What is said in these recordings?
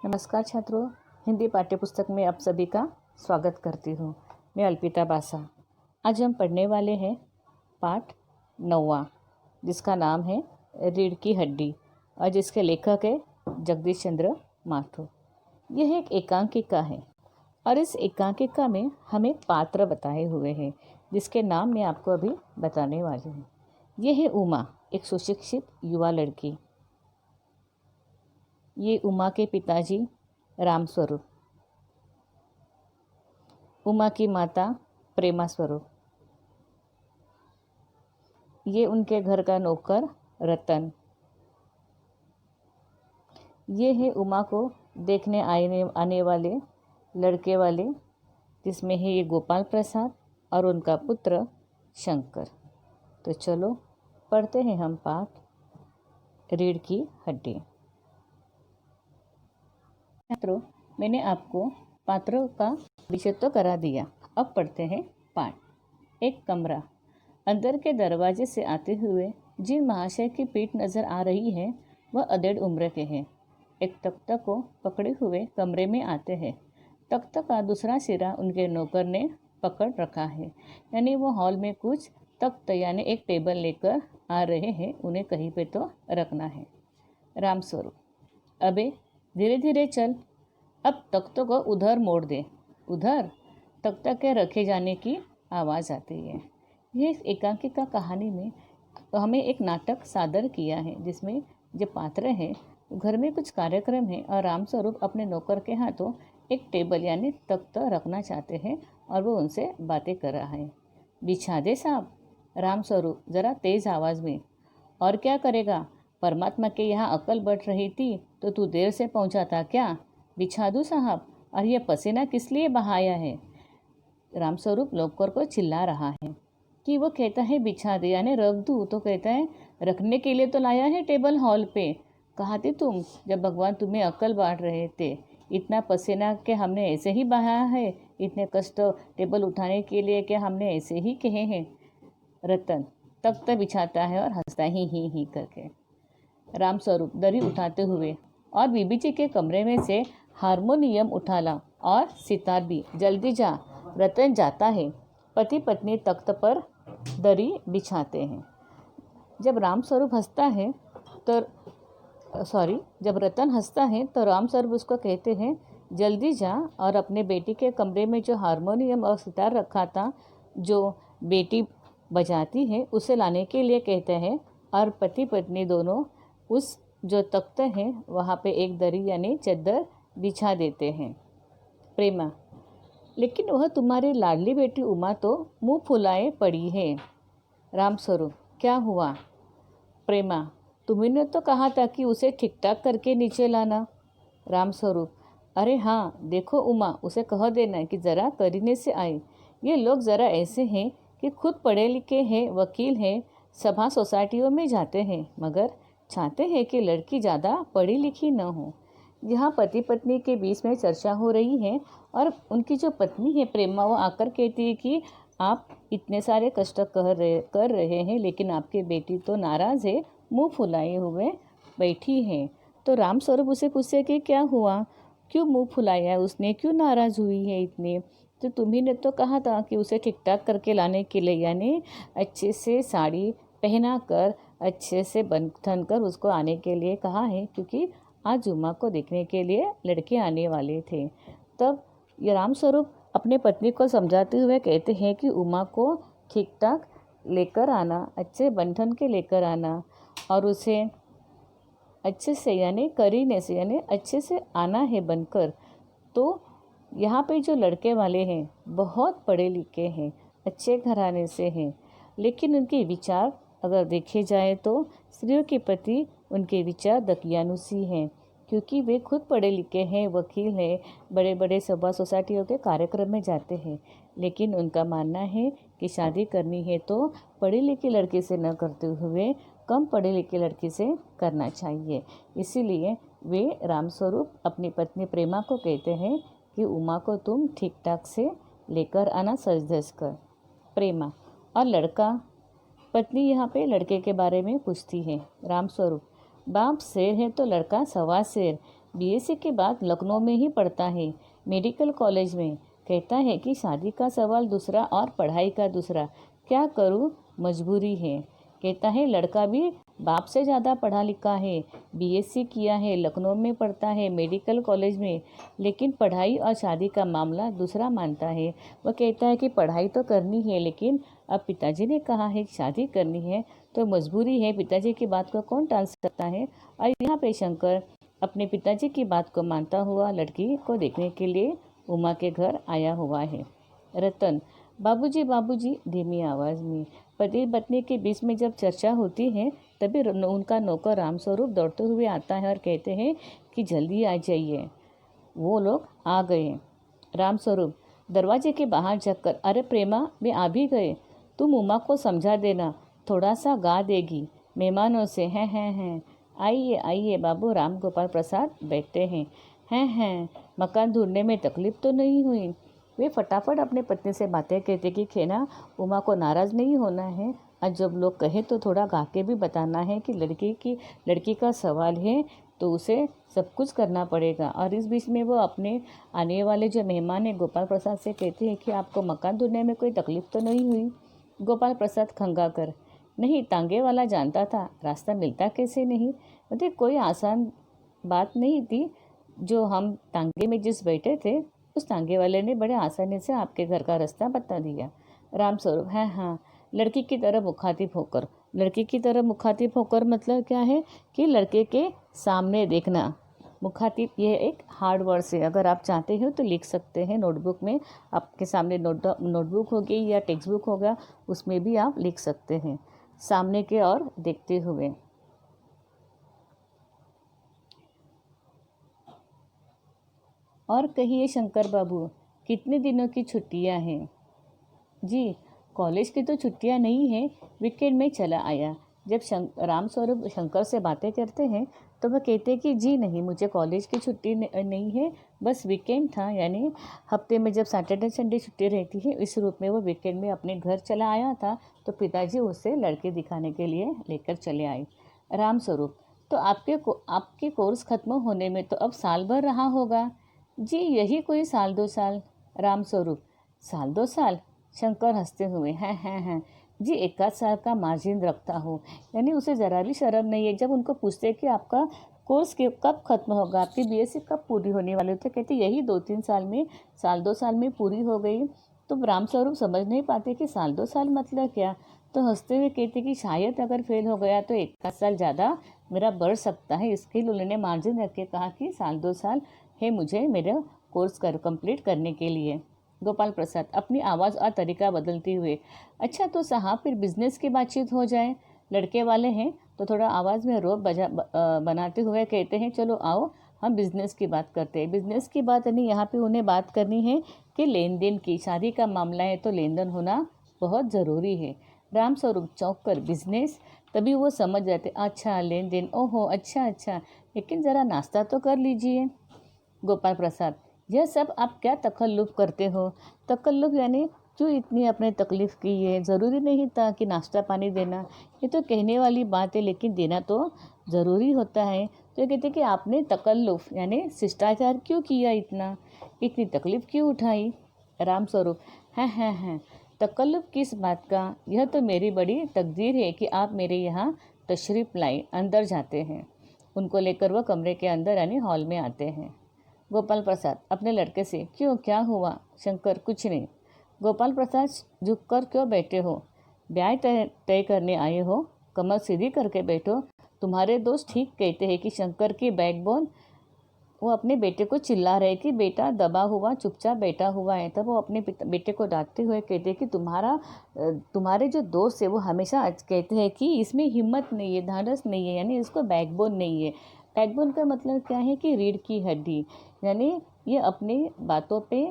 नमस्कार छात्रों, हिंदी पाठ्यपुस्तक में आप सभी का स्वागत करती हूँ। मैं अल्पिता बासा। आज हम पढ़ने वाले हैं पाठ 9वां, जिसका नाम है रीढ़ की हड्डी और जिसके लेखक है जगदीश चंद्र माथुर। यह एक एकांकिका है और इस एकांकिका में हमें पात्र बताए हुए हैं जिसके नाम मैं आपको अभी बताने वाली हूँ। यह है उमा, एक सुशिक्षित युवा लड़की। ये उमा के पिताजी राम स्वरूप, उमा की माता प्रेमा स्वरूप, ये उनके घर का नौकर रतन, ये है उमा को देखने आने वाले लड़के वाले, जिसमें है ये गोपाल प्रसाद और उनका पुत्र शंकर। तो चलो पढ़ते हैं हम पाठ रीढ़ की हड्डी। छात्रों, मैंने आपको पात्रों का विषय तो करा दिया। अब पढ़ते हैं पाठ। एक कमरा। अंदर के दरवाजे से आते हुए जिन महाशय की पीठ नजर आ रही है वह अधेड़ उम्र के हैं। एक तख्ता को पकड़े हुए कमरे में आते हैं। तख्ता का दूसरा सिरा उनके नौकर ने पकड़ रखा है, यानी वो हॉल में कुछ तख्त यानी एक टेबल लेकर आ रहे हैं, उन्हें कहीं पे तो रखना है। राम स्वरूप, अबे धीरे धीरे चल, अब तख्तों को उधर मोड़ दे। उधर तख्ता के रखे जाने की आवाज़ आती है। यह एकांकिका कहानी में हमें एक नाटक सादर किया है जिसमें जो पात्र हैं घर में कुछ कार्यक्रम है और राम स्वरूप अपने नौकर के हाथों एक टेबल यानी तख्त रखना चाहते हैं और वो उनसे बातें कर रहा है। बिछा दे साहब। राम स्वरूप ज़रा तेज़ आवाज़ में। और क्या करेगा, परमात्मा के यहाँ अकल बढ़ रही थी तो तू देर से पहुँचा था क्या? बिछा दूँ साहब। और यह पसीना किस लिए बहाया है? राम स्वरूप नौकर को चिल्ला रहा है कि वो कहता है बिछा दे यानी रख दूँ, तो कहता है रखने के लिए तो लाया है टेबल हॉल पे। कहा थी तुम जब भगवान तुम्हें अकल बांट रहे थे, इतना पसीना के हमने ऐसे ही बहाया है, इतने कष्ट टेबल उठाने के लिए क्या हमने ऐसे ही कहे हैं? रतन तख्त बिछाता है और हंसता ही करके। राम स्वरूप दरी उठाते हुए, और बीबी जी के कमरे में से हारमोनियम उठा ला और सितार भी, जल्दी जा। रतन जाता है। पति पत्नी तख्त पर दरी बिछाते हैं। जब राम स्वरूप हंसता है तो जब रतन हंसता है तो राम स्वरूप उसको कहते हैं जल्दी जा और अपने बेटी के कमरे में जो हारमोनियम और सितार रखा था जो बेटी बजाती है उसे लाने के लिए कहते हैं। और पति पत्नी दोनों उस जो तख्त है वहाँ पे एक दरी यानी चद्दर बिछा देते हैं। प्रेमा, लेकिन वह तुम्हारी लाडली बेटी उमा तो मुंह फुलाए पड़ी है। राम स्वरूप, क्या हुआ? प्रेमा, तुमने तो कहा था कि उसे ठीक ठाक करके नीचे लाना। राम स्वरूप, अरे हाँ, देखो उमा, उसे कह देना कि ज़रा करीने से आए। ये लोग ज़रा ऐसे हैं कि खुद पढ़े लिखे हैं, वकील हैं, सभा सोसाइटियों में जाते हैं, मगर चाहते हैं कि लड़की ज़्यादा पढ़ी लिखी न हो। यहाँ पति पत्नी के बीच में चर्चा हो रही है और उनकी जो पत्नी है प्रेमा, वो आकर कहती है कि आप इतने सारे कष्ट कर रहे हैं लेकिन आपकी बेटी तो नाराज़ है, मुंह फुलाए हुए बैठी है। तो राम स्वरूप उसे पूछे कि क्या हुआ, क्यों मुंह फुलाया उसने, क्यों नाराज़ हुई है इतने? तो तुम्ही ने तो कहा था कि उसे ठीक ठाक करके लाने के लिए, यानी अच्छे से साड़ी पहना कर अच्छे से बंधन कर उसको आने के लिए कहा है, क्योंकि आज उमा को देखने के लिए लड़के आने वाले थे। तब ये राम स्वरूप अपने पत्नी को समझाते हुए कहते हैं कि उमा को ठीक ठाक लेकर आना, अच्छे बंधन के लेकर आना और उसे अच्छे से यानी करीने से यानी अच्छे से आना है बनकर। तो यहाँ पे जो लड़के वाले हैं बहुत पढ़े लिखे हैं, अच्छे घराने से हैं, लेकिन उनके विचार अगर देखे जाए तो स्त्रियों के प्रति उनके विचार दकियानुसी हैं, क्योंकि वे खुद पढ़े लिखे हैं, वकील हैं, बड़े बड़े सभा सोसाइटियों के कार्यक्रम में जाते हैं, लेकिन उनका मानना है कि शादी करनी है तो पढ़ी लिखी लड़की से न करते हुए कम पढ़े लिखे लड़की से करना चाहिए। इसीलिए वे राम स्वरूप अपनी पत्नी प्रेमा को कहते हैं कि उमा को तुम ठीक ठाक से लेकर आना, सज धज कर। प्रेमा और लड़का, पत्नी यहाँ पे लड़के के बारे में पूछती है। राम स्वरूप, बाप शेर है तो लड़का सवा शेर, बीएससी के बाद लखनऊ में ही पढ़ता है, मेडिकल कॉलेज में। कहता है कि शादी का सवाल दूसरा और पढ़ाई का दूसरा, क्या करूं, मजबूरी है। कहता है लड़का भी बाप से ज़्यादा पढ़ा लिखा है, बीएससी किया है, लखनऊ में पढ़ता है, मेडिकल कॉलेज में, लेकिन पढ़ाई और शादी का मामला दूसरा मानता है। वह कहता है कि पढ़ाई तो करनी है, लेकिन अब पिताजी ने कहा है कि शादी करनी है तो मजबूरी है, पिताजी की बात को कौन टाल सकता है। और यहाँ पे शंकर अपने पिताजी की बात को मानता हुआ लड़की को देखने के लिए उमा के घर आया हुआ है। रतन, बाबूजी बाबूजी, धीमी आवाज़ में। पति पत्नी के बीच में जब चर्चा होती है तभी उनका नौकर रामस्वरूप दौड़ते हुए आता है और कहते हैं कि जल्दी आ जाइए। वो लोग आ गए। रामस्वरूप दरवाजे के बाहर जाकर, अरे प्रेमा, वे आ भी गए। तुम उमा को समझा देना, थोड़ा सा गा देगी मेहमानों से। हैं आइए आइए। बाबू राम गोपाल प्रसाद बैठते हैं। हैं मकान ढूंढने में तकलीफ तो नहीं हुई। वे फटाफट अपने पत्नी से बातें कहते कि खेना, उमा को नाराज़ नहीं होना है, और जब लोग कहे तो थोड़ा गा के भी बताना है कि लड़की का सवाल है तो उसे सब कुछ करना पड़ेगा। और इस बीच में वो अपने आने वाले जो मेहमान हैं गोपाल प्रसाद से कहते हैं कि आपको मकान ढूंढने में कोई तकलीफ तो नहीं हुई। गोपाल प्रसाद खंगा कर, नहीं, तांगे वाला जानता था, रास्ता मिलता कैसे नहीं। मतलब कोई आसान बात नहीं थी। जो हम तांगे में जिस बैठे थे उस तांगे वाले ने बड़े आसानी से आपके घर का रास्ता बता दिया। रामस्वरूप, हाँ, लड़की की तरह मुखातिब होकर। लड़की की तरह मुखातिब होकर मतलब क्या है कि लड़के के सामने देखना। मुखातिब ये एक हार्ड वर्ड है, अगर आप चाहते हो तो लिख सकते हैं नोटबुक में। आपके सामने नोटबुक होगी या टेक्स्ट बुक होगा, उसमें भी आप लिख सकते हैं, सामने के और देखते हुए। और कहिए शंकर बाबू, कितने दिनों की छुट्टियां हैं? जी, कॉलेज की तो छुट्टियां नहीं हैं, वीकेंड में चला आया। जब रामस्वरूप शंकर से बातें करते हैं तो वह कहते हैं कि जी नहीं, मुझे कॉलेज की छुट्टी नहीं है, बस वीकेंड था। यानी हफ्ते में जब सैटरडे संडे छुट्टी रहती है, इस रूप में वो वीकेंड में अपने घर चला आया था, तो पिताजी उसे लड़के दिखाने के लिए लेकर चले आए। रामस्वरूप, तो आपके कोर्स खत्म होने में तो अब साल भर रहा होगा? जी, यही कोई साल 2 साल। रामस्वरूप, साल 2 साल? शंकर हंसते हुए, हैं जी, 1 आध साल का मार्जिन रखता हूँ। यानी उसे ज़रा भी शर्म नहीं है। जब उनको पूछते कि आपका कोर्स कब खत्म होगा, आपकी बीएससी कब पूरी होने वाली, तो कहते यही 2-3 साल में, साल 2 साल में पूरी हो गई। तो रामस्वरूप समझ नहीं पाते कि साल 2 साल मतलब क्या। तो हंसते हुए कहते कि शायद अगर फेल हो गया तो 1 आध साल ज़्यादा मेरा बढ़ सकता है, इसके लिए उन्होंने मार्जिन रख के कहा कि साल 2 साल है मुझे मेरा कोर्स कंप्लीट करने के लिए। गोपाल प्रसाद अपनी आवाज़ और तरीका बदलते हुए, अच्छा तो साहब फिर बिजनेस की बातचीत हो जाए। लड़के वाले हैं तो थोड़ा आवाज़ में रोब बनाते हुए कहते हैं, चलो आओ हम बिज़नेस की बात करते हैं। बिज़नेस की बात नहीं, यहाँ पे उन्हें बात करनी है कि लेन देन की। शादी का मामला है तो लेन देन होना बहुत ज़रूरी है। रामस्वरूप चौंक कर, बिजनेस? तभी वो समझ जाते, अच्छा लेन देन, ओहो अच्छा, लेकिन ज़रा नाश्ता तो कर लीजिए। गोपाल प्रसाद, यह सब आप क्या तकल्लुफ़ करते हो? तकल्लुफ़ यानी क्यों इतनी आपने तकलीफ़ की है? ज़रूरी नहीं था कि नाश्ता पानी देना, ये तो कहने वाली बात है, लेकिन देना तो ज़रूरी होता है। तो ये कहते कि आपने तकल्लुफ़ यानी शिष्टाचार क्यों किया, इतनी तकलीफ़ क्यों उठाई? रामस्वरूप, हैं तकल्लुफ़ किस बात का? यह तो मेरी बड़ी तकदीर है कि आप मेरे यहाँ तशरीफ़ लाई। अंदर जाते हैं। उनको लेकर वह कमरे के अंदर यानी हॉल में आते हैं। गोपाल प्रसाद अपने लड़के से, क्यों, क्या हुआ? शंकर, कुछ नहीं। गोपाल प्रसाद झुककर, क्यों बैठे हो? ब्याह तय करने आए हो? कमर सीधी करके बैठो। तुम्हारे दोस्त ठीक कहते हैं कि शंकर की बैकबोन। वो अपने बेटे को चिल्ला रहे कि बेटा दबा हुआ चुपचाप बैठा हुआ है। तब वो अपने बेटे को डांटते हुए कहते हैं कि तुम्हारे जो दोस्त है वो हमेशा कहते हैं कि इसमें हिम्मत नहीं है, धाड़स नहीं है, यानी इसको बैकबोन नहीं है। बैकबोन का मतलब क्या है कि रीढ़ की हड्डी, यानी ये अपनी बातों पे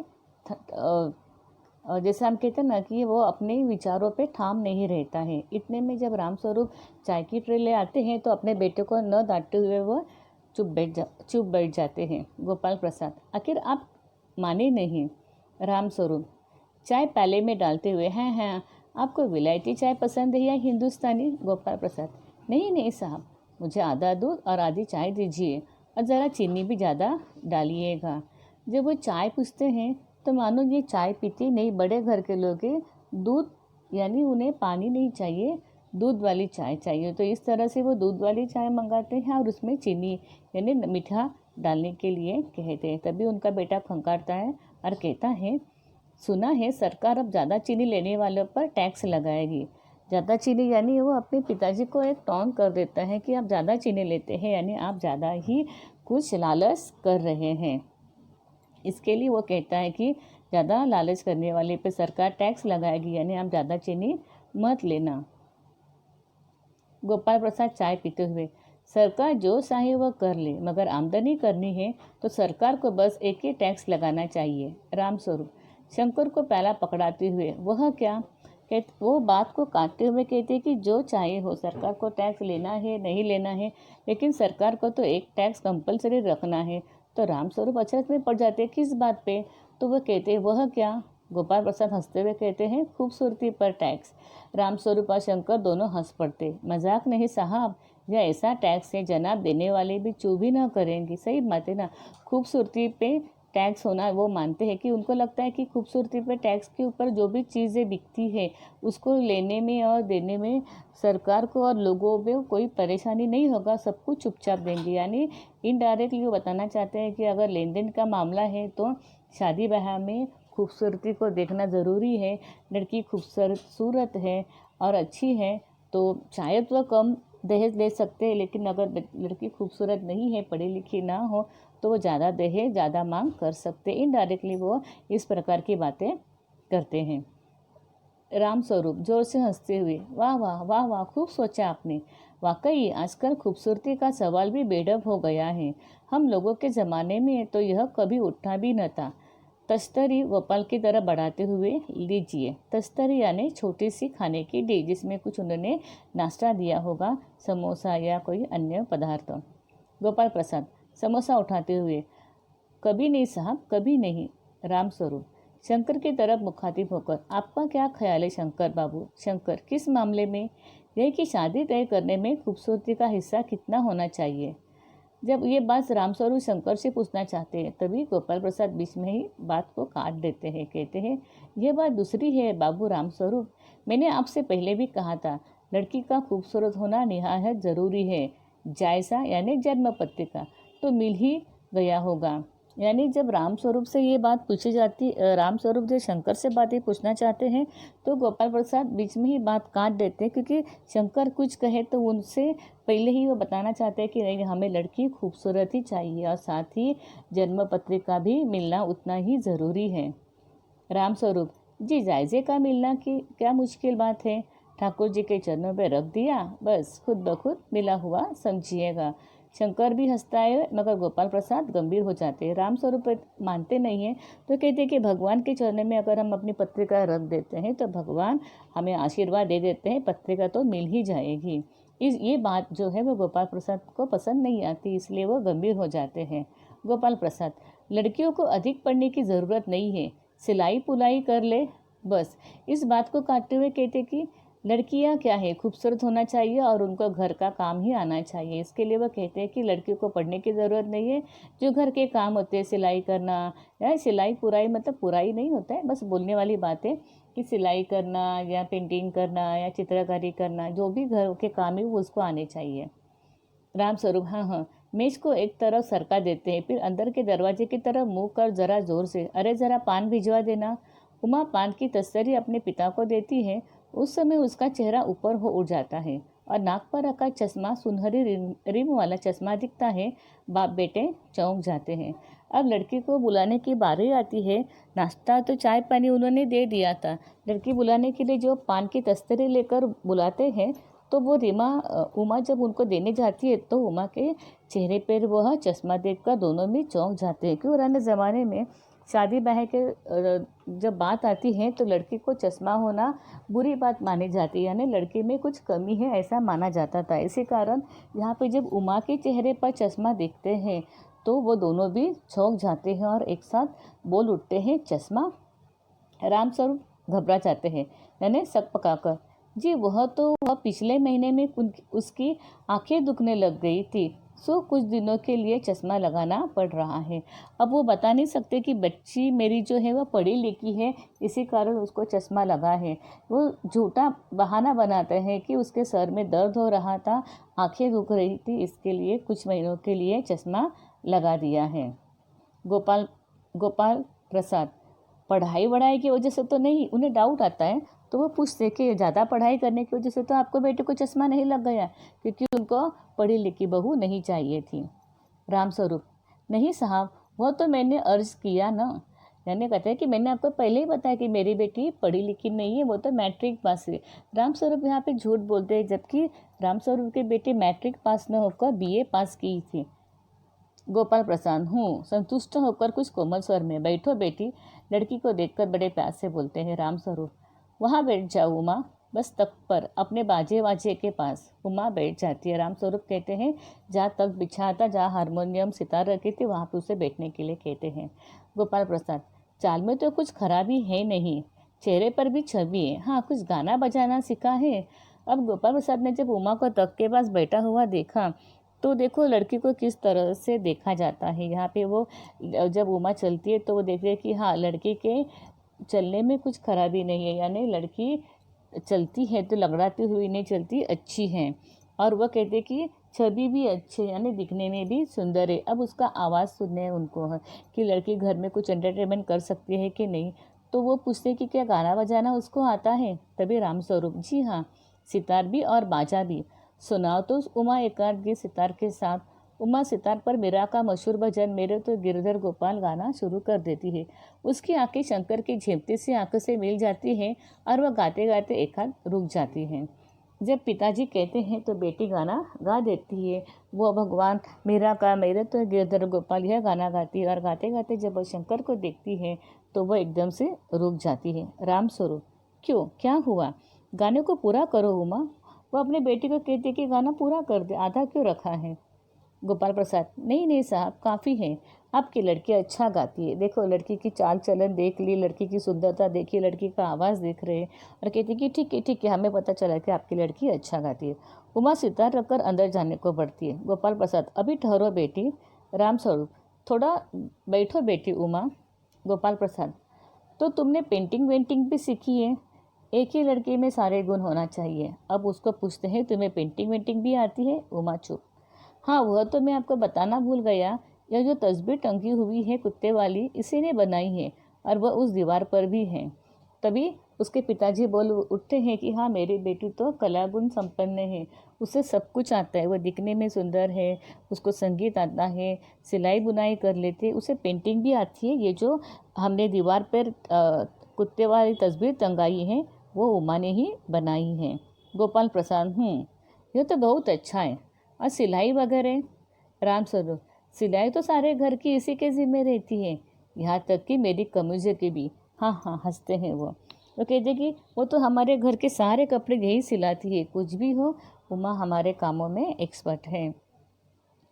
जैसे हम कहते हैं ना कि वो अपने विचारों पे ठाम नहीं रहता है। इतने में जब रामस्वरूप चाय की ट्रे ले आते हैं तो अपने बेटे को न डांटते हुए वो चुप बैठ जाते हैं। गोपाल प्रसाद, आखिर आप माने नहीं? रामस्वरूप चाय प्याले में डालते हुए, हैं आपको विलायती चाय पसंद है या हिंदुस्तानी? गोपाल प्रसाद, नहीं साहब, मुझे आधा दूध और आधी चाय दीजिए। और ज़रा चीनी भी ज़्यादा डालिएगा। जब वो चाय पूछते हैं तो मानो ये चाय पीते नहीं, बड़े घर के लोग हैं, दूध यानी उन्हें पानी नहीं चाहिए, दूध वाली चाय चाहिए। तो इस तरह से वो दूध वाली चाय मंगाते हैं और उसमें चीनी यानी मीठा डालने के लिए कहते हैं। तभी उनका बेटा खंगारता है और कहता है, सुना है सरकार अब ज़्यादा चीनी लेने वालों पर टैक्स लगाएगी। ज़्यादा चीनी यानी वो अपने पिताजी को एक टॉन्ट कर देता है कि आप ज़्यादा चीनी लेते हैं, यानी आप ज़्यादा ही कुछ लालच कर रहे हैं। इसके लिए वो कहता है कि ज़्यादा लालच करने वाले पे सरकार टैक्स लगाएगी, यानी आप ज़्यादा चीनी मत लेना। गोपाल प्रसाद चाय पीते हुए, सरकार जो चाहे वह कर ले, मगर आमदनी करनी है तो सरकार को बस एक ही टैक्स लगाना चाहिए। रामस्वरूप शंकर को प्याला पकड़ाते हुए, वह क्या वो बात को काटते हुए कहते कि जो चाहे हो, सरकार को टैक्स लेना है नहीं लेना है, लेकिन सरकार को तो एक टैक्स कंपलसरी रखना है। तो रामस्वरूप अचरज में पड़ जाते किस बात पे, तो वह कहते वह क्या। गोपाल प्रसाद हंसते हुए कहते हैं खूबसूरती पर टैक्स। रामस्वरूप और शंकर दोनों हंस पड़ते। मजाक नहीं साहब, यह ऐसा टैक्स है जनाब, देने वाले भी चू भी ना करेंगे। सही बात है ना, खूबसूरती पे टैक्स होना वो मानते हैं कि उनको लगता है कि खूबसूरती पे टैक्स के ऊपर जो भी चीज़ें बिकती है उसको लेने में और देने में सरकार को और लोगों में कोई परेशानी नहीं होगा, सब कुछ चुपचाप देंगे। यानी इनडायरेक्टली वो बताना चाहते हैं कि अगर लेन देन का मामला है तो शादी ब्याह में खूबसूरती को देखना ज़रूरी है। लड़की खूबसूरत है और अच्छी है तो शायद वह कम दहेज ले सकते हैं, लेकिन अगर लड़की खूबसूरत नहीं है, पढ़ी लिखी ना हो, तो वो ज़्यादा दहेज ज़्यादा मांग कर सकते हैं। इनडायरेक्टली वो इस प्रकार की बातें करते हैं। रामस्वरूप जोर से हंसते हुए, वाह वाह वाह वाह, खूब सोचा आपने। वाकई आजकल खूबसूरती का सवाल भी बेढब हो गया है। हम लोगों के ज़माने में तो यह कभी उठा भी न था। तस्तरी गोपाल की तरफ बढ़ाते हुए, लीजिए। तस्तरी यानी छोटी सी खाने की डिश जिसमें कुछ उन्होंने नाश्ता दिया होगा, समोसा या कोई अन्य पदार्थ। गोपाल प्रसाद समोसा उठाते हुए, कभी नहीं साहब, कभी नहीं। रामस्वरूप शंकर की तरफ मुखातिब होकर, आपका क्या ख्याल है शंकर बाबू। शंकर, किस मामले में। यह कि शादी तय करने में खूबसूरती का हिस्सा कितना होना चाहिए। जब ये बात रामस्वरूप शंकर से पूछना चाहते हैं तभी गोपाल प्रसाद बीच में ही बात को काट देते हैं। कहते हैं, यह बात दूसरी है बाबू रामस्वरूप, मैंने आपसे पहले भी कहा था, लड़की का खूबसूरत होना निहायत ज़रूरी है। जायज़ा यानी जन्म पत्रिका तो मिल ही गया होगा। यानी जब रामस्वरूप से ये बात पूछी जाती, रामस्वरूप जो शंकर से बातें पूछना चाहते हैं तो गोपाल प्रसाद बीच में ही बात काट देते हैं, क्योंकि शंकर कुछ कहे तो उनसे पहले ही वो बताना चाहते हैं कि नहीं, हमें लड़की खूबसूरत ही चाहिए और साथ ही जन्म पत्रिका भी मिलना उतना ही ज़रूरी है। रामस्वरूप जी, जायज़े का मिलना की क्या मुश्किल बात है, ठाकुर जी के चरणों पर रख दिया, बस खुद ब खुद मिला हुआ समझिएगा। शंकर भी हंसता है, मगर गोपाल प्रसाद गंभीर हो जाते हैं। रामस्वरूप मानते नहीं हैं तो कहते हैं कि भगवान के चरणों में अगर हम अपनी पत्रिका रख देते हैं तो भगवान हमें आशीर्वाद दे देते हैं, पत्रिका तो मिल ही जाएगी। ये बात जो है वो गोपाल प्रसाद को पसंद नहीं आती, इसलिए वो गंभीर हो जाते हैं। गोपाल प्रसाद, लड़कियों को अधिक पढ़ने की ज़रूरत नहीं है, सिलाई पुलाई कर ले बस। इस बात को काटते हुए कहते कि लड़कियां क्या है, खूबसूरत होना चाहिए और उनको घर का काम ही आना चाहिए। इसके लिए वह कहते हैं कि लड़कियों को पढ़ने की ज़रूरत नहीं है, जो घर के काम होते हैं, सिलाई करना या सिलाई पुराई, मतलब पुराई नहीं होता है, बस बोलने वाली बात है कि सिलाई करना या पेंटिंग करना या चित्रकारी करना, जो भी घर के काम है वो उसको आने चाहिए। रामस्वरूप, हाँ हाँ। मेज को एक तरफ सरका देते हैं, फिर अंदर के दरवाजे की तरफ मुँह कर जरा जोर से, अरे ज़रा पान भिजवा देना। उमा पान की तस्तरी अपने पिता को देती है। उस समय उसका चेहरा ऊपर हो उठ जाता है और नाक पर रखा चश्मा सुनहरी रिम वाला चश्मा दिखता है। बाप बेटे चौंक जाते हैं। अब लड़की को बुलाने की बारी आती है। नाश्ता तो चाय पानी उन्होंने दे दिया था, लड़की बुलाने के लिए जो पान की तस्तरी लेकर बुलाते हैं तो वो उमा जब उनको देने जाती है तो उमा के चेहरे पर वह चश्मा देखकर दोनों भी चौंक जाते हैं। क्यों, पुराने ज़माने में शादी ब्याह के जब बात आती है तो लड़की को चश्मा होना बुरी बात मानी जाती है, यानी लड़की में कुछ कमी है ऐसा माना जाता था। इसी कारण यहाँ पे जब उमा के चेहरे पर चश्मा देखते हैं तो वो दोनों भी चौंक जाते हैं और एक साथ बोल उठते हैं, चश्मा। रामस्वरूप घबरा जाते हैं, यानी सक पकाकर, जी वह पिछले महीने में उसकी आंखें दुखने लग गई थी, सो कुछ दिनों के लिए चश्मा लगाना पड़ रहा है। अब वो बता नहीं सकते कि बच्ची मेरी जो है वह पढ़ी लिखी है, इसी कारण उसको चश्मा लगा है। वो झूठा बहाना बनाते हैं कि उसके सर में दर्द हो रहा था, आंखें दुख रही थी, इसके लिए कुछ महीनों के लिए चश्मा लगा दिया है। गोपाल गोपाल प्रसाद, पढ़ाई वढ़ाई की वजह से तो नहीं, उन्हें डाउट आता है तो वो पूछते कि ज़्यादा पढ़ाई करने की वजह से तो आपको बेटे को चश्मा नहीं लग गया, क्योंकि उनको पढ़ी लिखी बहू नहीं चाहिए थी। रामस्वरूप, नहीं साहब, वो तो मैंने अर्ज किया ना। यानी कहते हैं कि मैंने आपको पहले ही बताया कि मेरी बेटी पढ़ी लिखी नहीं है, वो तो मैट्रिक पास है। रामस्वरूप यहाँ पे झूठ बोलते हैं, जबकि रामस्वरूप की बेटी मैट्रिक पास न होकर BA पास की थी। गोपाल प्रसाद, हूँ संतुष्ट होकर कुछ कोमल स्वर में, बैठो बेटी, लड़की को देखकर बड़े प्यार से बोलते हैं रामस्वरूप। वहाँ बैठ जाओ उमा, बस तख्त पर अपने बाजे वाजे के पास। उमा बैठ जाती है। रामस्वरूप कहते हैं, जहाँ तख्त बिछा था, जहाँ हारमोनियम सितार रखी थी, वहाँ पे उसे बैठने के लिए कहते हैं। गोपाल प्रसाद, चाल में तो कुछ खराबी है नहीं, चेहरे पर भी छवि है, हाँ कुछ गाना बजाना सीखा है। अब गोपाल प्रसाद ने जब उमा को तख्त के पास बैठा हुआ देखा, तो देखो लड़की को किस तरह से देखा जाता है। यहाँ पे वो जब उमा चलती है तो वो देखते हैं कि हाँ लड़की के चलने में कुछ खराबी नहीं है, यानी लड़की चलती है तो लड़खड़ाती हुई नहीं चलती, अच्छी है। और वह कहते कि छवि भी अच्छी, यानी दिखने में भी सुंदर है। अब उसका आवाज़ सुनने उनको है कि लड़की घर में कुछ एंटरटेनमेंट कर सकती है कि नहीं। तो वो पूछते कि क्या गाना बजाना उसको आता है। तभी रामस्वरूप, जी हाँ, सितार भी और बाजा भी। सुनाओ तो उमा एकांत गीत सितार के साथ। उमा सितार पर मीरा का मशहूर भजन मेरे तो गिरधर गोपाल गाना शुरू कर देती है। उसकी आंखें शंकर की झेपती सी आंखों से मिल जाती हैं और वह गाते गाते एकांत रुक जाती हैं। जब पिताजी कहते हैं तो बेटी गाना गा देती है। वो भगवान मीरा का मेरे तो गिरधर गोपाल यह गाना गाती है, और गाते गाते जब वह शंकर को देखती है तो वह एकदम से रुक जाती है। रामस्वरूप, क्यों, क्या हुआ? गाने को पूरा करो उमा। वो अपने बेटी को कहती है कि गाना पूरा कर दे, आधा क्यों रखा है? गोपाल प्रसाद, नहीं नहीं साहब, काफ़ी है, आपकी लड़की अच्छा गाती है। देखो लड़की की चाल चलन देख ली, लड़की की सुंदरता देखी, लड़की का आवाज़ देख रहे हैं और कहती कि ठीक है, हमें पता चला कि आपकी लड़की अच्छा गाती है। उमा सितार रखकर अंदर जाने को बढ़ती है। गोपाल प्रसाद, अभी ठहरो बेटी। रामस्वरूप, थोड़ा बैठो बेटी उमा। गोपाल प्रसाद, तो तुमने पेंटिंग वेंटिंग भी सीखी है? एक ही लड़की में सारे गुण होना चाहिए। अब उसको पूछते हैं, तुम्हें पेंटिंग वेंटिंग भी आती है? उमा चुप। हाँ वह तो मैं आपको बताना भूल गया, यह जो तस्वीर टंगी हुई है कुत्ते वाली, इसी ने बनाई है, और वह उस दीवार पर भी है। तभी उसके पिताजी बोल उठते हैं कि हाँ मेरी बेटी तो कला गुण संपन्न है, उसे सब कुछ आता है, वह दिखने में सुंदर है, उसको संगीत आता है, सिलाई बुनाई कर लेती है, उसे पेंटिंग भी आती है। ये जो हमने दीवार पर कुत्ते वाली तस्वीर टंगाई है वो उमा ने ही बनाई है। गोपाल प्रसाद, यह तो बहुत अच्छा है। और सिलाई वगैरह? रामस्वरूप, सिलाई तो सारे घर की इसी के जिम्मे रहती है, यहाँ तक कि मेरी कमीज़ की भी। हाँ हाँ, हंसते हैं वो कहते कि वो तो हमारे घर के सारे कपड़े यही सिलाती है, कुछ भी हो उमा हमारे कामों में एक्सपर्ट है।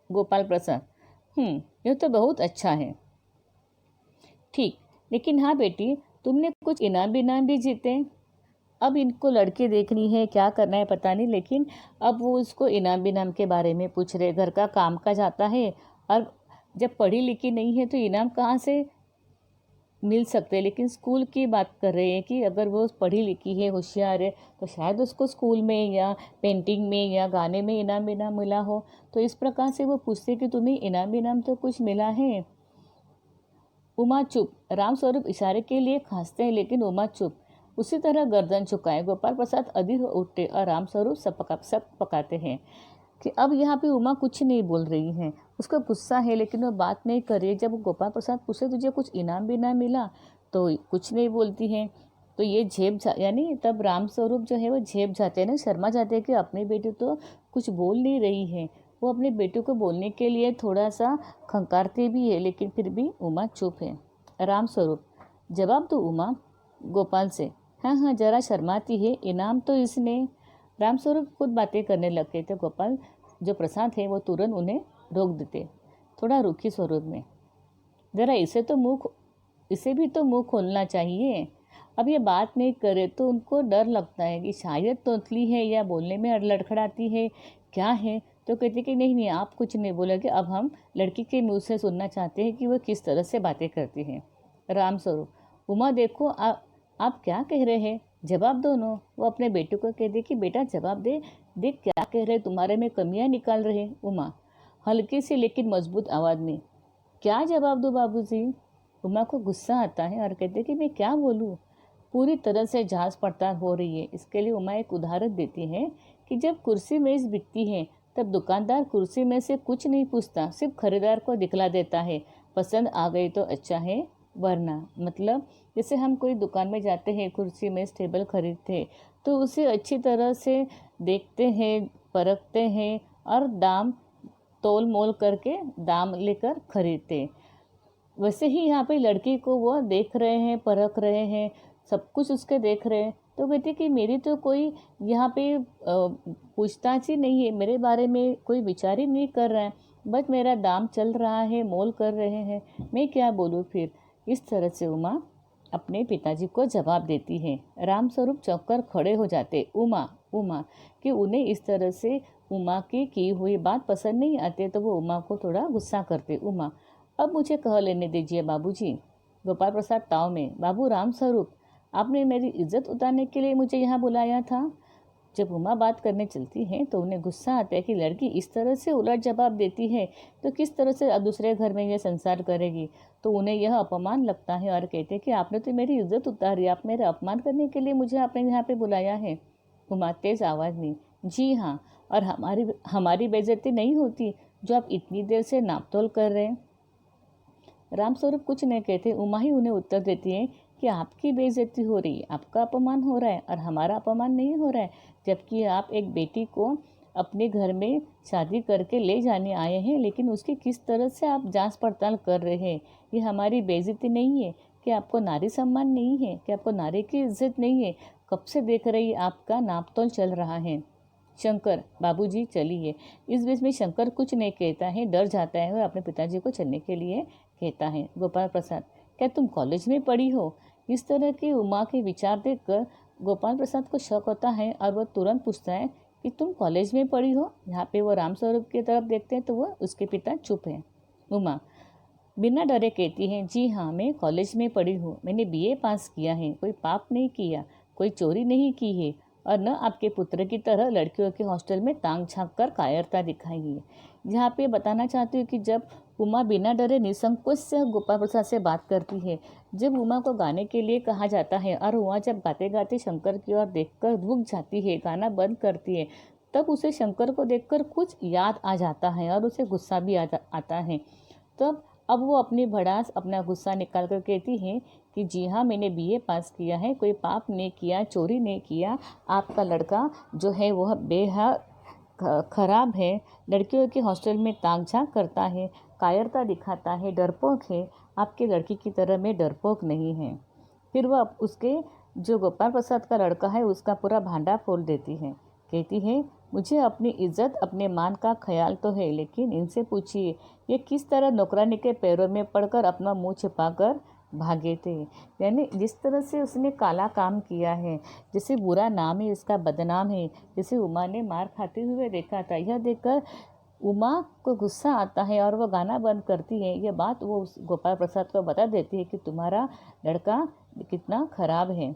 गोपाल प्रसाद, यह तो बहुत अच्छा है। ठीक, लेकिन हाँ बेटी, तुमने कुछ इनाम विनाम भी जीते। अब इनको लड़की देखनी है, क्या करना है पता नहीं, लेकिन अब वो उसको इनाम विनाम के बारे में पूछ रहे। घर का काम का जाता है, और जब पढ़ी लिखी नहीं है तो इनाम कहाँ से मिल सकते हैं। लेकिन स्कूल की बात कर रहे हैं कि अगर वो पढ़ी लिखी है, होशियार है, तो शायद उसको स्कूल में या पेंटिंग में या गाने में इनाम विनाम मिला हो। तो इस प्रकार से वो पूछते कि तुम्हें इनाम विनाम तो कुछ मिला है? उमा चुप। रामस्वरूप इशारे के लिए खांसते हैं, लेकिन उमा चुप, उसी तरह गर्दन झुकाए। गोपाल प्रसाद अधीर हो उठते और रामस्वरूप सब पकाते हैं कि अब यहाँ पे उमा कुछ नहीं बोल रही है, उसको गुस्सा है लेकिन वो बात नहीं कर रही है। जब गोपाल प्रसाद पूछे तुझे कुछ इनाम भी ना मिला तो कुछ नहीं बोलती है। तो ये यानी तब रामस्वरूप जो है वो झेप जाते हैं ना, शर्मा जाते हैं कि अपनी बेटी तो कुछ बोल नहीं रही है। वो अपने बेटे को बोलने के लिए थोड़ा सा खंकारते भी है, लेकिन फिर भी उमा चुप है। रामस्वरूप, जवाब दो उमा। गोपाल से, हाँ जरा शर्माती है, इनाम तो इसने। रामस्वरूप खुद बातें करने लगते थे। गोपाल जो प्रसाद है वो तुरंत उन्हें रोक देते, थोड़ा रूखी स्वरूप में, जरा इसे भी तो मुंह खोलना चाहिए। अब ये बात नहीं करे तो उनको डर लगता है कि शायद तोतली है या बोलने में लड़खड़ाती है, क्या है। तो कहती कि नहीं नहीं, आप कुछ नहीं बोलोगे, अब हम लड़की के मुंह से सुनना चाहते हैं कि वो किस तरह से बातें करती है। रामस्वरूप, उमा देखो आप क्या कह रहे हैं, जवाब दो नो। वो अपने बेटे को कह दे कि बेटा जवाब दे, देख क्या कह रहे, तुम्हारे में कमियां निकाल रहे। उमा हल्की सी लेकिन मजबूत आवाज़ में, क्या जवाब दूँ बाबूजी। उमा को गुस्सा आता है और कहते कि मैं क्या बोलूँ। पूरी तरह से जांच पड़ताल हो रही है। इसके लिए उमा एक उदाहरण देती है कि जब कुर्सी मेज बिकती है तब दुकानदार कुर्सी में से कुछ नहीं पूछता, सिर्फ खरीदार को दिखला देता है, पसंद आ गई तो अच्छा है, वरना। मतलब जैसे हम कोई दुकान में जाते हैं, कुर्सी मेज टेबल खरीदते हैं तो उसे अच्छी तरह से देखते हैं, परखते हैं और दाम तोल मोल करके दाम लेकर खरीदते। वैसे ही यहाँ पे लड़की को वो देख रहे हैं, परख रहे हैं, सब कुछ उसके देख रहे हैं। तो कहती कि मेरी तो कोई यहाँ पे पूछताछ ही नहीं है, मेरे बारे में कोई विचार ही नहीं कर रहा है, बस मेरा दाम चल रहा है, मोल कर रहे हैं, मैं क्या बोलूँ फिर। इस तरह से उमा अपने पिताजी को जवाब देती है। रामस्वरूप चौंक कर खड़े हो जाते। उमा उमा कि उन्हें इस तरह से उमा की हुई बात पसंद नहीं आती, तो वो उमा को थोड़ा गुस्सा करते। उमा, अब मुझे कह लेने दीजिए बाबूजी। गोपाल प्रसाद ताव में, बाबू रामस्वरूप, आपने मेरी इज्जत उतारने के लिए मुझे यहाँ बुलाया था। जब उमा बात करने चलती है तो उन्हें गुस्सा आता है कि लड़की इस तरह से उलट जवाब देती है तो किस तरह से अब दूसरे घर में यह संसार करेगी। तो उन्हें यह अपमान लगता है और कहते हैं कि आपने तो मेरी इज्जत उतारी, आप मेरा अपमान करने के लिए मुझे आपने यहाँ पे बुलाया है। उमा तेज आवाज़ में, जी हाँ, और हमारी बेइज्जती नहीं होती जो आप इतनी देर से नापतोल कर रहे हैं। रामस्वरूप कुछ नहीं कहते। उमा ही उन्हें उत्तर देती है कि आपकी बेइज्जती हो रही है, आपका अपमान हो रहा है और हमारा अपमान नहीं हो रहा है, जबकि आप एक बेटी को अपने घर में शादी करके ले जाने आए हैं, लेकिन उसकी किस तरह से आप जांच पड़ताल कर रहे हैं। ये हमारी बेइज्जती नहीं है कि आपको नारी सम्मान नहीं है, कि आपको नारी की इज्जत नहीं है। कब से देख रही आपका नापतोल चल रहा है। शंकर, बाबूजी चलिए। इस बीच में शंकर कुछ नहीं कहता है, डर जाता है और अपने पिताजी को चलने के लिए कहता है। गोपाल प्रसाद, क्या तुम कॉलेज में पढ़ी हो। इस तरह की उमा के विचार देखकर गोपाल प्रसाद को शक होता है और वह तुरंत पूछता है कि तुम कॉलेज में पढ़ी हो। यहाँ पे वो रामस्वरूप की तरफ देखते हैं तो वह उसके पिता चुप है। उमा बिना डरे कहती है, जी हाँ, मैं कॉलेज में पढ़ी हूँ, मैंने बीए पास किया है, कोई पाप नहीं किया, कोई चोरी नहीं की है और न आपके पुत्र की तरह लड़कियों के हॉस्टल में टांग झाँक कर कायरता दिखाई है। यहाँ पे बताना चाहती हूँ कि जब उमा बिना डरे निसंकोच से गोपाल प्रसाद से बात करती है, जब उमा को गाने के लिए कहा जाता है और उमा जब गाते गाते शंकर की ओर देखकर रुक जाती है, गाना बंद करती है, तब उसे शंकर को देखकर कुछ याद आ जाता है और उसे गुस्सा भी आता है। तब अब वो अपनी भड़ास, अपना गुस्सा निकाल कर कहती है कि जी हाँ, मैंने बीए पास किया है, कोई पाप नहीं किया, चोरी नहीं किया, आपका लड़का जो है वह बेहद खराब है, लड़कियों के हॉस्टल में ताक झाँक करता है, कायरता दिखाता है, डरपोक है, आपकी लड़की की तरह मैं डरपोक नहीं है। फिर वह उसके जो गोपाल प्रसाद का लड़का है उसका पूरा भांडा फोड़ देती है। कहती है, मुझे अपनी इज्जत, अपने मान का ख्याल तो है, लेकिन इनसे पूछिए ये किस तरह नौकरानी के पैरों में पड़कर अपना मुंह छिपाकर भागे थे। यानी जिस तरह से उसने काला काम किया है, जैसे बुरा नाम है, इसका बदनाम है, जैसे उमा ने मार खाते हुए देखा था। यह देखकर उमा को गुस्सा आता है और वह गाना बंद करती है। यह बात वो उस गोपाल प्रसाद को बता देती है कि तुम्हारा लड़का कितना खराब है।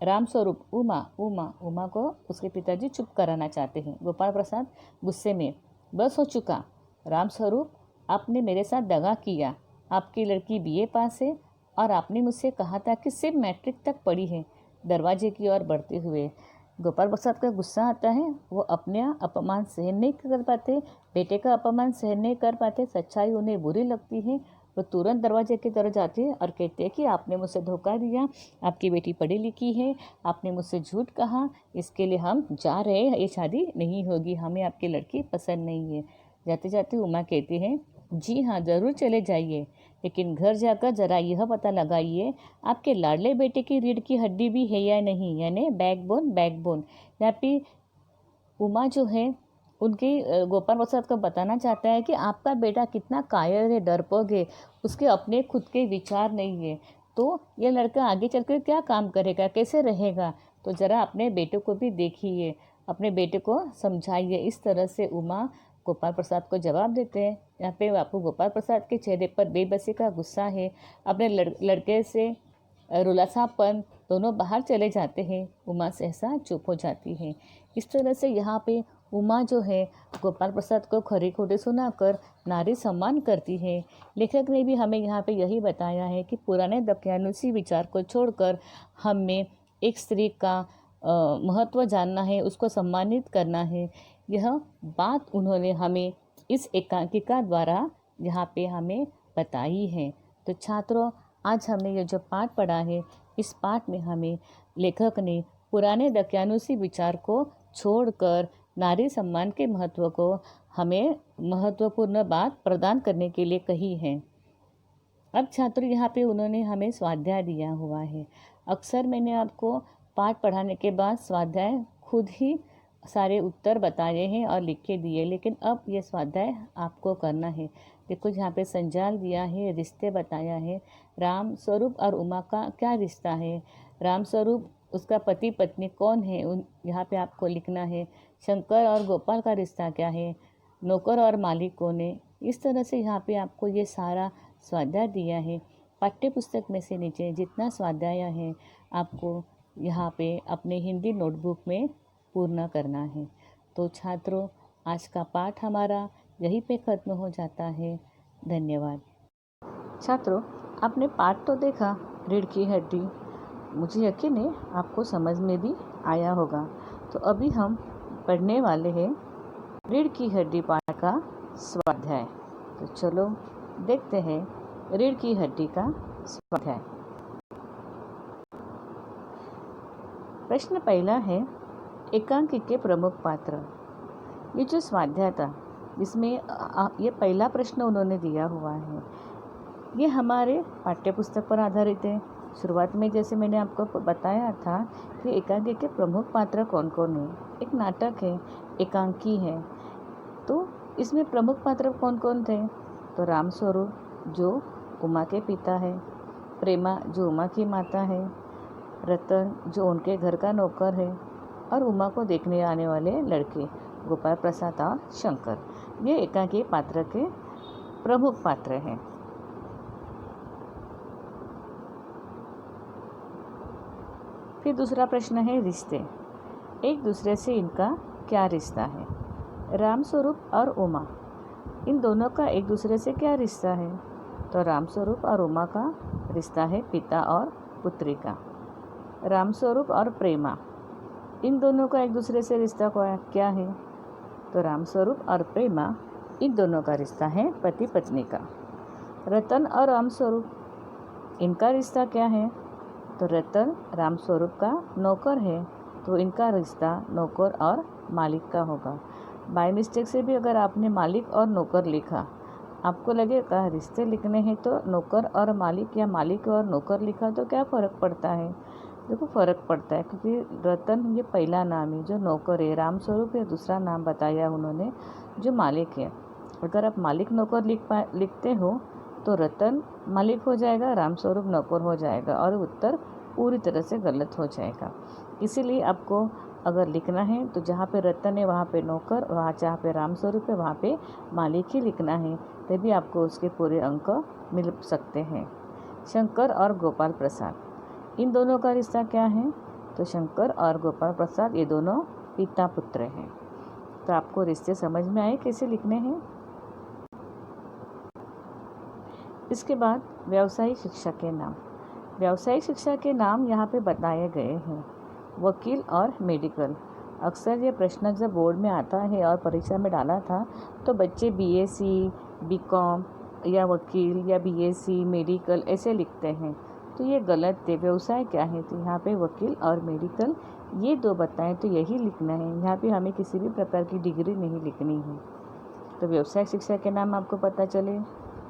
रामस्वरूप, उमा उमा उमा को उसके पिताजी चुप कराना चाहते हैं। गोपाल प्रसाद गुस्से में, बस हो चुका रामस्वरूप, आपने मेरे साथ दगा किया, आपकी लड़की बीए पास है और आपने मुझसे कहा था कि सिर्फ मैट्रिक तक पढ़ी है। दरवाजे की ओर बढ़ते हुए गोपाल प्रसाद का गुस्सा आता है। वो अपने अपमान सहन नहीं कर पाते, बेटे का अपमान सहन नहीं कर पाते, सच्चाई उन्हें बुरी लगती है। वो तुरंत दरवाजे की तरफ जाते हैं और कहते हैं कि आपने मुझसे धोखा दिया, आपकी बेटी पढ़ी लिखी है, आपने मुझसे झूठ कहा, इसके लिए हम जा रहे हैं, ये शादी नहीं होगी, हमें आपकी लड़की पसंद नहीं है। जाते जाते उमा कहती है, जी हाँ, ज़रूर चले जाइए, लेकिन घर जाकर ज़रा यह पता लगाइए आपके लाडले बेटे की रीढ़ की हड्डी भी है या नहीं, यानी बैकबोन। यहाँ पे उमा जो है उनके गोपाल प्रसाद को बताना चाहता है कि आपका बेटा कितना कायर है, डरपोक है, उसके अपने खुद के विचार नहीं है, तो यह लड़का आगे चलकर क्या काम करेगा, कैसे रहेगा। तो ज़रा अपने बेटे को भी देखिए, अपने बेटे को समझाइए। इस तरह से उमा गोपाल प्रसाद को जवाब देते हैं। यहाँ पे बापू गोपाल प्रसाद के चेहरे पर बेबसी का गुस्सा है। अपने लड़के से रुलासापन दोनों बाहर चले जाते हैं। उमा सहसा चुप हो जाती है। इस तरह से यहाँ पे उमा जो है गोपाल प्रसाद को खरी खोटी सुनाकर नारी सम्मान करती है। लेखक ने भी हमें यहाँ पे यही बताया है कि पुराने दकियानुसी विचार को छोड़कर हमें एक स्त्री का महत्व जानना है, उसको सम्मानित करना है। यह बात उन्होंने हमें इस एकांकिका द्वारा यहाँ पे हमें बताई है। तो छात्रों, आज हमने ये जो पाठ पढ़ा है, इस पाठ में हमें लेखक ने पुराने दकियानुसी विचार को छोड़कर नारी सम्मान के महत्व को हमें महत्वपूर्ण बात प्रदान करने के लिए कही है। अब छात्रों, यहाँ पे उन्होंने हमें स्वाध्याय दिया हुआ है। अक्सर मैंने आपको पाठ पढ़ाने के बाद स्वाध्याय खुद ही सारे उत्तर बताए हैं और लिख के दिए, लेकिन अब ये स्वाध्याय आपको करना है। देखो, यहाँ पे संजाल दिया है, रिश्ते बताया है। राम स्वरूप और उमा का क्या रिश्ता है, राम स्वरूप उसका पति पत्नी कौन है, यहाँ पे आपको लिखना है। शंकर और गोपाल का रिश्ता क्या है, नौकर और मालिक कौन है। इस तरह से यहाँ पे आपको ये सारा स्वाध्याय दिया है। पाठ्य पुस्तक में से नीचे जितना स्वाध्याय है आपको यहाँ पे अपने हिंदी नोटबुक में पूर्ण करना है। तो छात्रों, आज का पाठ हमारा यहीं पे ख़त्म हो जाता है। धन्यवाद। छात्रों, आपने पाठ तो देखा, रीढ़ की हड्डी। मुझे यकीन है आपको समझ में भी आया होगा। तो अभी हम पढ़ने वाले हैं रीढ़ की हड्डी पाठ का स्वाध्याय। तो चलो देखते हैं रीढ़ की हड्डी का स्वाध्याय। प्रश्न पहला है, एकांकी के प्रमुख पात्र। ये जो स्वाध्याय था, इसमें ये पहला प्रश्न उन्होंने दिया हुआ है। ये हमारे पाठ्यपुस्तक पर आधारित है। शुरुआत में जैसे मैंने आपको बताया था कि एकांकी के प्रमुख पात्र कौन कौन है। एक नाटक है, एकांकी है, तो इसमें प्रमुख पात्र कौन कौन थे। तो राम स्वरूप जो उमा के पिता है, प्रेमा जो उमा की माता है, रतन जो उनके घर का नौकर है, और उमा को देखने आने वाले लड़के गोपाल प्रसाद और शंकर। ये एकांकी पात्र के प्रमुख पात्र हैं। फिर दूसरा प्रश्न है रिश्ते। एक दूसरे से इनका क्या रिश्ता है। राम स्वरूप और उमा, इन दोनों का एक दूसरे से क्या रिश्ता है। तो राम स्वरूप और उमा का रिश्ता है पिता और पुत्री का। राम स्वरूप और प्रेमा, इन दोनों का एक दूसरे से रिश्ता क्या है। तो राम स्वरूप और प्रेमा, इन दोनों का रिश्ता है पति पत्नी का। रतन और राम स्वरूप, इनका रिश्ता क्या है। तो रतन राम स्वरूप का नौकर है, तो इनका रिश्ता नौकर और मालिक का होगा। बाय मिस्टेक से भी अगर आपने मालिक और नौकर लिखा, आपको लगेगा रिश्ते लिखने हैं तो नौकर और मालिक या मालिक और नौकर लिखा तो क्या फ़र्क पड़ता है। देखो, फ़र्क पड़ता है, क्योंकि रतन ये पहला नाम है जो नौकर है, राम स्वरूप ये दूसरा नाम बताया उन्होंने जो मालिक है। अगर आप मालिक नौकर लिखते हो तो रतन मालिक हो जाएगा, राम स्वरूप नौकर हो जाएगा, और उत्तर पूरी तरह से गलत हो जाएगा। इसीलिए आपको अगर लिखना है तो जहाँ पे रतन है वहाँ पे नौकर, वहाँ जहाँ पे राम स्वरूप है वहाँ पे मालिक ही लिखना है, तभी आपको उसके पूरे अंक मिल सकते हैं। शंकर और गोपाल प्रसाद, इन दोनों का रिश्ता क्या है। तो शंकर और गोपाल प्रसाद ये दोनों पिता पुत्र हैं। तो आपको रिश्ते समझ में आए कैसे लिखने हैं। इसके बाद व्यावसायिक शिक्षा के नाम। व्यावसायिक शिक्षा के नाम यहाँ पे बताए गए हैं, वकील और मेडिकल। अक्सर ये प्रश्न जब बोर्ड में आता है और परीक्षा में डाला था तो बच्चे बीएससी, बीकॉम या वकील या बीएससी मेडिकल ऐसे लिखते हैं, तो ये गलत है। व्यवसाय क्या है, तो यहाँ पे वकील और मेडिकल ये दो बताएं तो यही लिखना है। यहाँ पे हमें किसी भी प्रकार की डिग्री नहीं लिखनी है। तो व्यवसायिक शिक्षा के नाम आपको पता चले,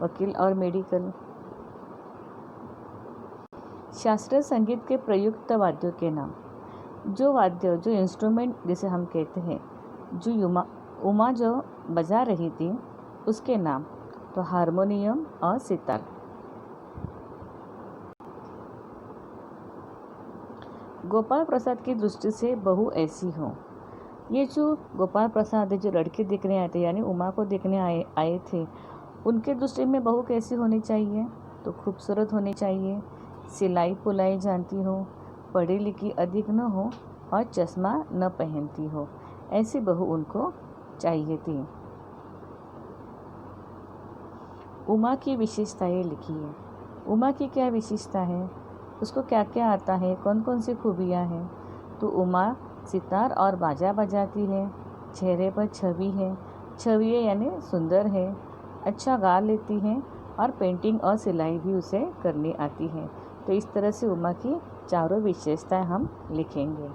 वकील और मेडिकल। शास्त्रीय संगीत के प्रयुक्त वाद्यों के नाम। जो वाद्य, जो इंस्ट्रूमेंट जिसे हम कहते हैं, जो उमा जो बजा रही थी उसके नाम। तो हारमोनियम और सितार। गोपाल प्रसाद की दृष्टि से बहू ऐसी हो। ये जो गोपाल प्रसाद जो लड़के देखने आए थे यानी उमा को देखने आए थे, उनके दृष्टि में बहू कैसी होनी चाहिए? तो खूबसूरत होनी चाहिए, सिलाई पुलाई जानती हो, पढ़ी लिखी अधिक न हो और चश्मा न पहनती हो, ऐसी बहू उनको चाहिए थी। उमा की विशेषताएं लिखिए। उमा की क्या विशेषता है, उसको क्या क्या आता है, कौन कौन सी खूबियाँ हैं? तो उमा सितार और बाजा बजाती है, चेहरे पर छवि है, छवि यानी सुंदर है, अच्छा गा लेती है और पेंटिंग और सिलाई भी उसे करनी आती है। तो इस तरह से उमा की चारों विशेषताएं हम लिखेंगे।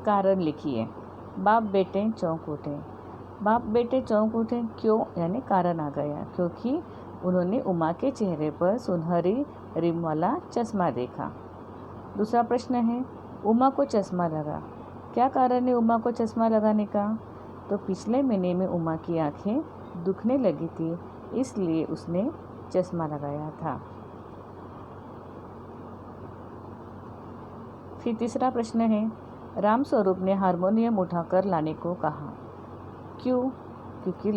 कारण लिखिए। बाप बेटे चौंक उठे। बाप बेटे चौंक उठे क्यों, यानी कारण आ गया, क्योंकि उन्होंने उमा के चेहरे पर सुनहरी रिम वाला चश्मा देखा। दूसरा प्रश्न है, उमा को चश्मा लगा, क्या कारण है उमा को चश्मा लगाने का? तो पिछले महीने में उमा की आंखें दुखने लगी थी, इसलिए उसने चश्मा लगाया था। फिर तीसरा प्रश्न है, राम स्वरूप ने हारमोनियम उठाकर लाने को कहा, क्यों? क्योंकि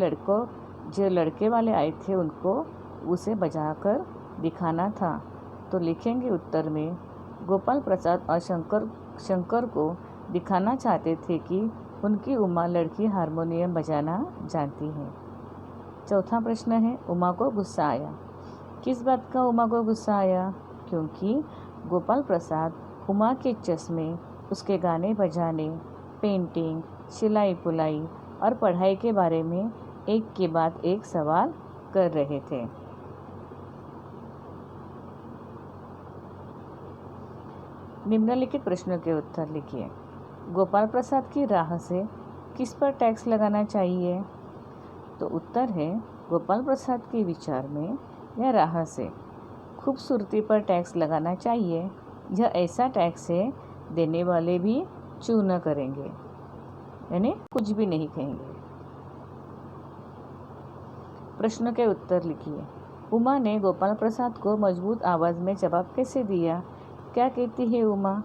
जो लड़के वाले आए थे उनको उसे बजाकर दिखाना था। तो लिखेंगे उत्तर में, गोपाल प्रसाद और शंकर को दिखाना चाहते थे कि उनकी उमा लड़की हारमोनियम बजाना जानती है। चौथा प्रश्न है, उमा को गुस्सा आया। किस बात का उमा को गुस्सा आया? क्योंकि गोपाल प्रसाद उमा के चश्मे, उसके गाने बजाने, पेंटिंग, सिलाई पुलाई और पढ़ाई के बारे में एक के बाद एक सवाल कर रहे थे। निम्नलिखित प्रश्नों के उत्तर लिखिए। गोपाल प्रसाद की राह से किस पर टैक्स लगाना चाहिए? तो उत्तर है, गोपाल प्रसाद के विचार में या राह से खूबसूरती पर टैक्स लगाना चाहिए। यह ऐसा टैक्स है देने वाले भी चू न करेंगे, यानी कुछ भी नहीं कहेंगे। प्रश्न के उत्तर लिखिए। उमा ने गोपाल प्रसाद को मजबूत आवाज़ में जवाब कैसे दिया? क्या कहती है उमा?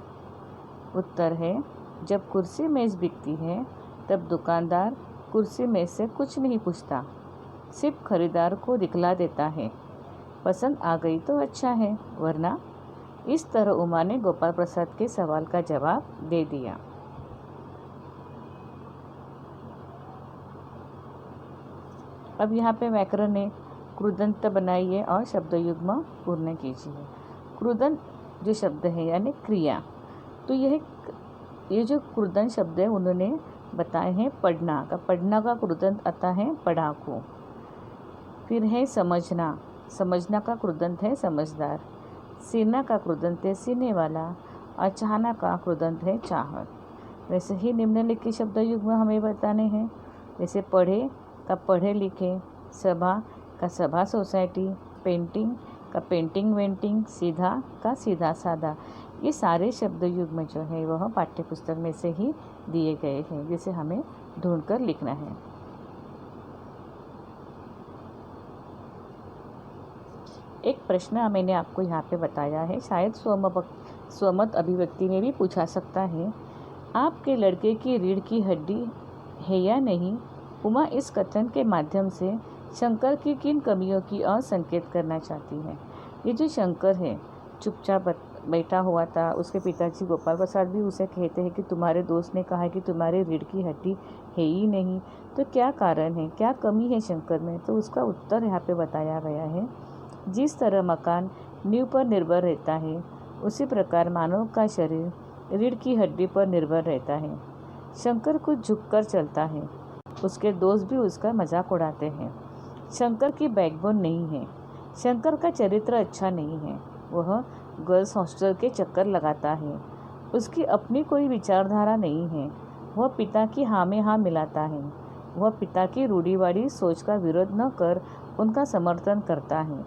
उत्तर है, जब कुर्सी मेज़ बिकती है तब दुकानदार कुर्सी मेज़ से कुछ नहीं पूछता, सिर्फ खरीदार को दिखला देता है। पसंद आ गई तो अच्छा है, वरना। इस तरह उमा ने गोपाल प्रसाद के सवाल का जवाब दे दिया। अब यहाँ पे व्याकरण है, कृदंत बनाइए और शब्द युग्म पूर्ण कीजिए। कृदंत जो शब्द है यानी क्रिया, तो ये जो कृदंत शब्द है उन्होंने बताए हैं पढ़ना का कृदंत आता है पढ़ाकू। फिर है समझना, समझना का कृदंत है समझदार। सीना का कृदंत है सीने वाला और चाहना का कृदंत है चाहत। वैसे ही निम्नलिखित शब्द युग्म हमें बताने हैं, जैसे पढ़े का पढ़े लिखे, सभा का सभा सोसाइटी, पेंटिंग का पेंटिंग वेंटिंग, सीधा का सीधा साधा। ये सारे शब्द युग्म जो है वह पाठ्य पुस्तक में से ही दिए गए हैं, जिसे हमें ढूंढकर लिखना है। एक प्रश्न मैंने आपको यहाँ पे बताया है, शायद स्वमत अभिव्यक्ति में भी पूछा सकता है, आपके लड़के की रीढ़ की हड्डी है या नहीं? उमा इस कथन के माध्यम से शंकर की किन कमियों की ओर संकेत करना चाहती है? ये जो शंकर है चुपचाप बैठा हुआ था, उसके पिताजी गोपाल प्रसाद भी उसे कहते हैं कि तुम्हारे दोस्त ने कहा कि तुम्हारी रीढ़ की हड्डी है ही नहीं, तो क्या कारण है, क्या कमी है शंकर में? तो उसका उत्तर यहाँ पे बताया गया है, जिस तरह मकान नींव पर निर्भर रहता है, उसी प्रकार मानव का शरीर रीढ़ की हड्डी पर निर्भर रहता है। शंकर कुछ झुककर चलता है, उसके दोस्त भी उसका मजाक उड़ाते हैं। शंकर की बैकबोन नहीं है, शंकर का चरित्र अच्छा नहीं है, वह गर्ल्स हॉस्टल के चक्कर लगाता है, उसकी अपनी कोई विचारधारा नहीं है, वह पिता की हाँ में हाँ मिलाता है, वह पिता की रूढ़िवादी सोच का विरोध न कर उनका समर्थन करता है।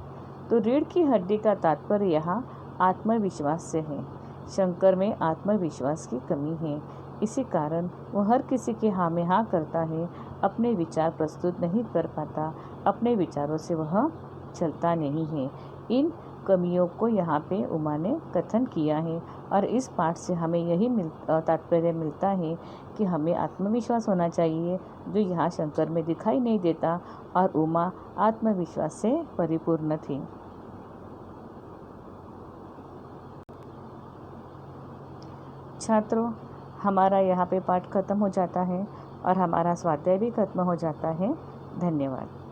तो रीढ़ की हड्डी का तात्पर्य यहाँ आत्मविश्वास से है। शंकर में आत्मविश्वास की कमी है, इसी कारण वह हर किसी के हाँ में हाँ करता है, अपने विचार प्रस्तुत नहीं कर पाता, अपने विचारों से वह चलता नहीं है। इन कमियों को यहाँ पे उमा ने कथन किया है और इस पाठ से हमें यही तात्पर्य मिलता है कि हमें आत्मविश्वास होना चाहिए, जो यहाँ शंकर में दिखाई नहीं देता, और उमा आत्मविश्वास से परिपूर्ण थी। छात्रों, हमारा यहाँ पे पाठ खत्म हो जाता है और हमारा स्वाध्याय भी खत्म हो जाता है। धन्यवाद।